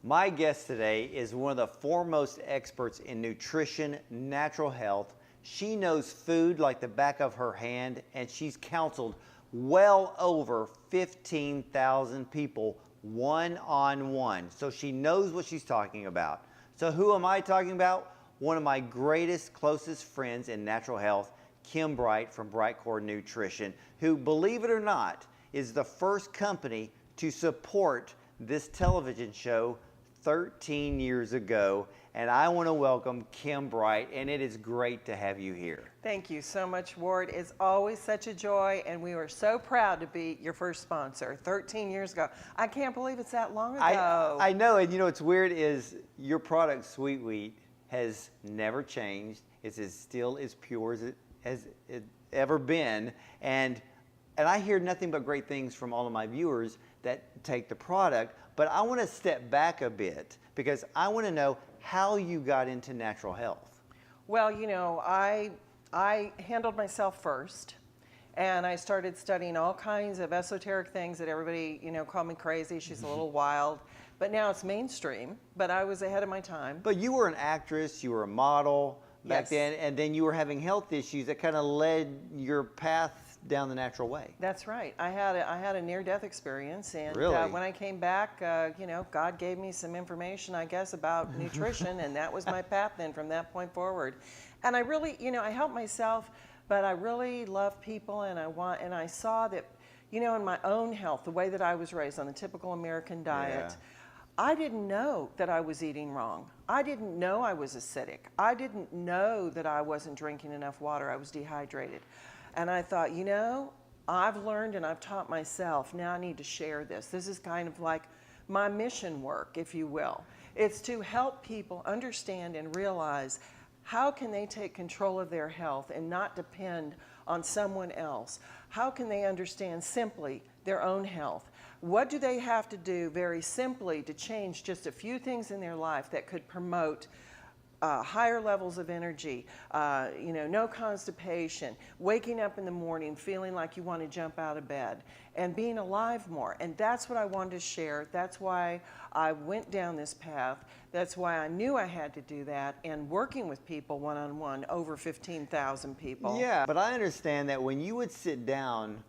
My guest today is one of the foremost experts in nutrition, natural health. She knows food like the back of her hand, and she's counseled well over 15,000 people one-on-one. So she knows what she's talking about. So who am I talking about? One of my greatest, closest friends in natural health, Kim Bright from Bright Core Nutrition, who, believe it or not, is the first company to support this television show 13 years ago. And I want to welcome Kim Bright, and it is great to have you here. Thank you so much, Ward. It's always such a joy, and we were so proud to be your first sponsor 13 years ago. I can't believe it's that long ago. I know, and you know what's weird is your product, Sweet Wheat, has never changed. It's still as pure as it has ever been. And I hear nothing but great things from all of my viewers that take the product. But I want to step back a bit because I want to know how you got into natural health. Well, you know, I handled myself first, and I started studying all kinds of esoteric things that everybody, you know, called me crazy. She's a little wild. But now it's mainstream, but I was ahead of my time. But you were an actress, you were a model back Yes. then, and then you were having health issues that kind of led your path down the natural way. That's right. I had a near-death experience, and Really? when I came back, you know, God gave me some information, I guess, about nutrition, and that was my path then from that point forward. And I really, you know, I helped myself, but I really love people, and I saw that, you know, in my own health, the way that I was raised on the typical American diet. Yeah. I didn't know that I was eating wrong. I didn't know I was acidic. I didn't know that I wasn't drinking enough water. I was dehydrated. And I thought, you know, I've learned and I've taught myself. Now I need to share this. This is kind of like my mission work, if you will. It's to help people understand and realize how can they take control of their health and not depend on someone else. How can they understand simply their own health? What do they have to do very simply to change just a few things in their life that could promote higher levels of energy, you know, no constipation, waking up in the morning feeling like you want to jump out of bed, and being alive more. And that's what I wanted to share. That's why I went down this path. That's why I knew I had to do that. And working with people one-on-one, over 15,000 people. Yeah, but I understand that when you would sit down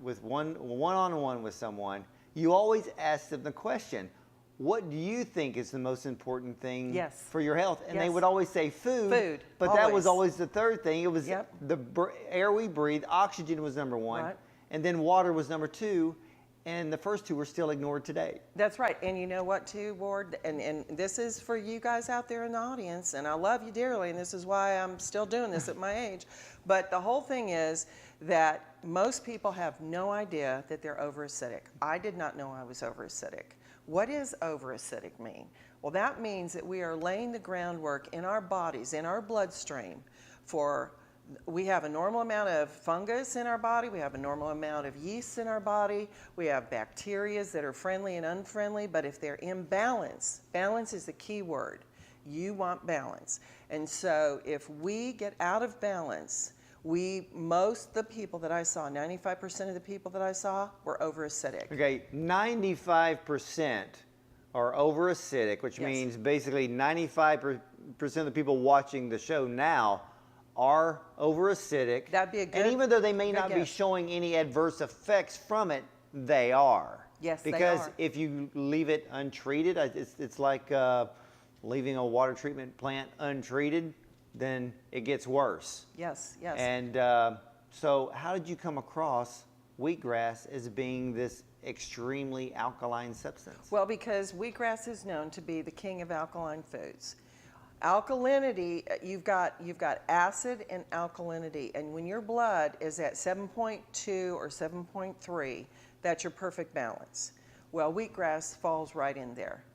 with one-on-one with someone, you always ask them the question, what do you think is the most important thing Yes. for your health? And they Yes. would always say food. Food, But that was always. always the third thing. It was Yep. the air we breathe, oxygen was number one, Right. and then water was number two, and the first two were still ignored today. That's right. And you know what, too, Ward? And this is for you guys out there in the audience, and I love you dearly, and this is why I'm still doing this at my age. But the whole thing is that most people have no idea that they're overacidic. I did not know I was overacidic. What does overacidic mean? Well, that means that we are laying the groundwork in our bodies, in our bloodstream, we have a normal amount of fungus in our body, we have a normal amount of yeast in our body, we have bacteria that are friendly and unfriendly, but if they're in balance, balance is the key word. You want balance. And so if we get out of balance, the people that I saw, 95% of the people that I saw were overacidic. Okay, 95% are overacidic, which Yes. means basically 95% of the people watching the show now are overacidic. That'd be a good- And even though they may good not be guess. showing any adverse effects from it, they are. Yes, they because are. if you leave it untreated, it's like leaving a water treatment plant untreated, then it gets worse. Yes, yes. And so how did you come across wheatgrass as being this extremely alkaline substance? Well, because wheatgrass is known to be the king of alkaline foods. Alkalinity, you've got acid and alkalinity, and when your blood is at 7.2 or 7.3, that's your perfect balance. Well, wheatgrass falls right in there.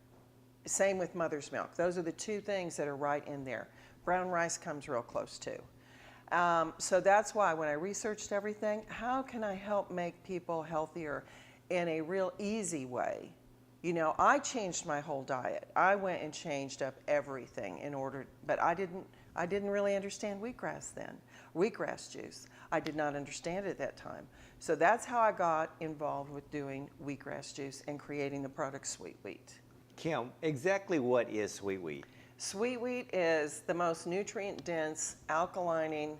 Same with mother's milk. Those are the two things that are right in there. Brown rice comes real close too. So that's why when I researched everything, how can I help make people healthier in a real easy way? You know, I changed my whole diet. I went and changed up everything but I didn't really understand wheatgrass then. Wheatgrass juice. I did not understand it at that time. So that's how I got involved with doing wheatgrass juice and creating the product Sweet Wheat. Kim, exactly what is sweet wheat? Sweet wheat is the most nutrient-dense, alkalining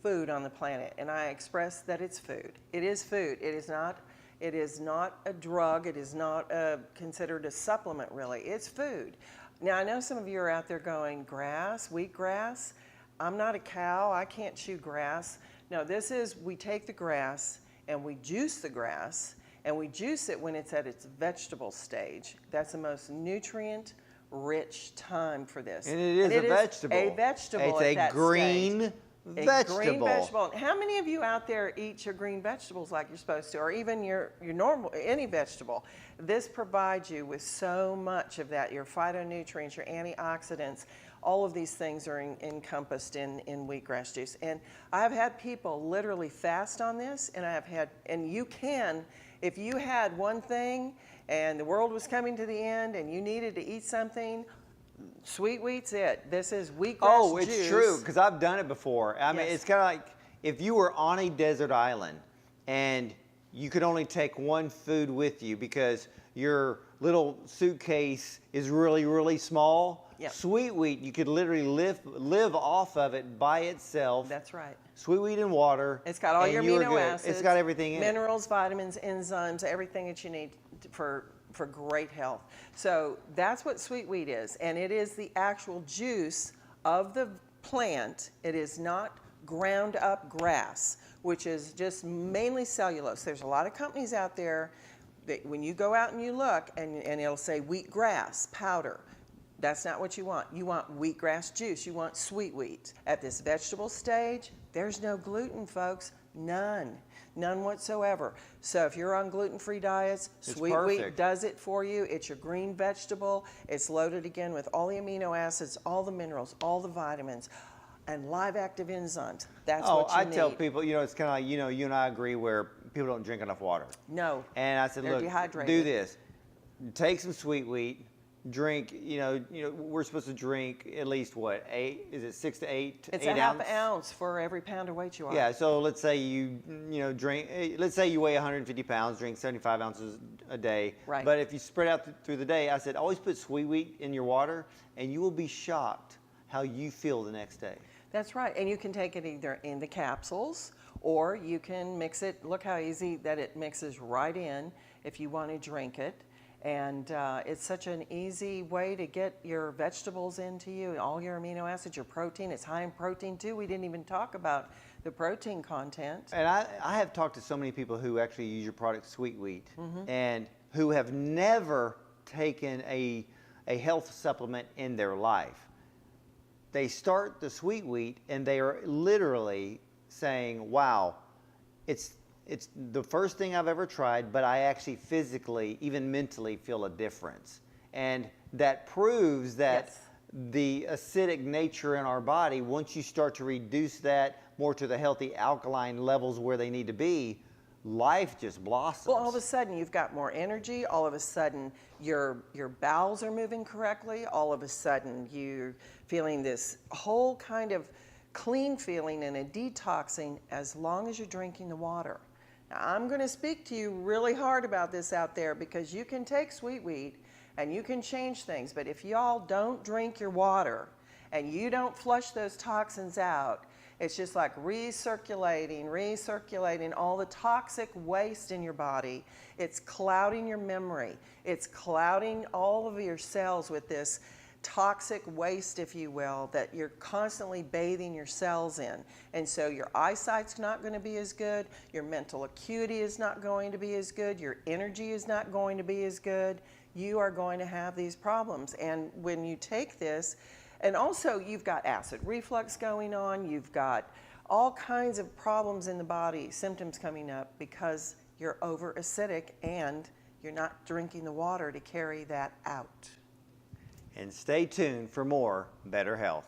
food on the planet, and I express that it's food. It is food. It is not. It is not a drug. It is not considered a supplement, really. It's food. Now, I know some of you are out there going, grass, wheatgrass. I'm not a cow. I can't chew grass. No, this is, we take the grass and we juice the grass, and we juice it when it's at its vegetable stage. That's the most nutrient-rich time for this. And it is a vegetable. A vegetable. It's at a green stage. vegetable. A green vegetable. How many of you out there eat your green vegetables like you're supposed to, or even your normal, any vegetable? This provides you with so much of that, your phytonutrients, your antioxidants. All of these things are encompassed in wheatgrass juice. And I've had people literally fast on this, and you can, if you had one thing and the world was coming to the end and you needed to eat something, sweet wheat's it. This is wheatgrass juice. It's true, because I've done it before. I mean, Yes. it's kind of like if you were on a desert island and you could only take one food with you because your little suitcase is really, really small. Yep. Sweet wheat, you could literally live off of it by itself. That's right. Sweet wheat and water. It's got all and your you are amino good. acids. It's got everything in it. Minerals, vitamins, enzymes, everything that you need for great health. So that's what sweet wheat is. And it is the actual juice of the plant. It is not ground up grass, which is just mainly cellulose. There's a lot of companies out there that when you go out and you look and it'll say wheatgrass powder. That's not what you want. You want wheatgrass juice. You want sweet wheat. At this vegetable stage, there's no gluten, folks. None. None whatsoever. So if you're on gluten-free diets, sweet wheat does it for you. It's your green vegetable. It's loaded again with all the amino acids, all the minerals, all the vitamins, and live active enzymes. That's what you need. I tell people, it's kind of like, you and I agree where people don't drink enough water. No. And I said, They're look, dehydrated. do this. Take some sweet wheat. Drink, we're supposed to drink at least what, 8? Is it 6 to 8? It's 8 a ounce? half ounce for every pound of weight you are. Yeah. So let's say you drink. Let's say you weigh 150 pounds, drink 75 ounces a day. Right. But if you spread out through the day, I said always put sweet wheat in your water, and you will be shocked how you feel the next day. That's right. And you can take it either in the capsules or you can mix it. Look how easy that it mixes right in if you want to drink it. And it's such an easy way to get your vegetables into you, all your amino acids, your protein. It's high in protein too. We didn't even talk about the protein content. And I have talked to so many people who actually use your product, Sweet Wheat, and who have never taken a health supplement in their life. They start the Sweet Wheat and they are literally saying, wow, it's the first thing I've ever tried, but I actually physically, even mentally, feel a difference. And that proves that the acidic nature in our body, once you start to reduce that more to the healthy alkaline levels where they need to be, life just blossoms. Well, all of a sudden you've got more energy. All of a sudden your bowels are moving correctly. All of a sudden you're feeling this whole kind of clean feeling and a detoxing as long as you're drinking the water. Now, I'm going to speak to you really hard about this out there because you can take sweet wheat and you can change things, but if y'all don't drink your water and you don't flush those toxins out, it's just like recirculating all the toxic waste in your body. It's clouding your memory. It's clouding all of your cells with this toxic waste, if you will, that you're constantly bathing your cells in. And so your eyesight's not going to be as good, your mental acuity is not going to be as good, your energy is not going to be as good. You are going to have these problems. And when you take this, and also you've got acid reflux going on, you've got all kinds of problems in the body, symptoms coming up because you're over acidic and you're not drinking the water to carry that out. And stay tuned for more Better Health.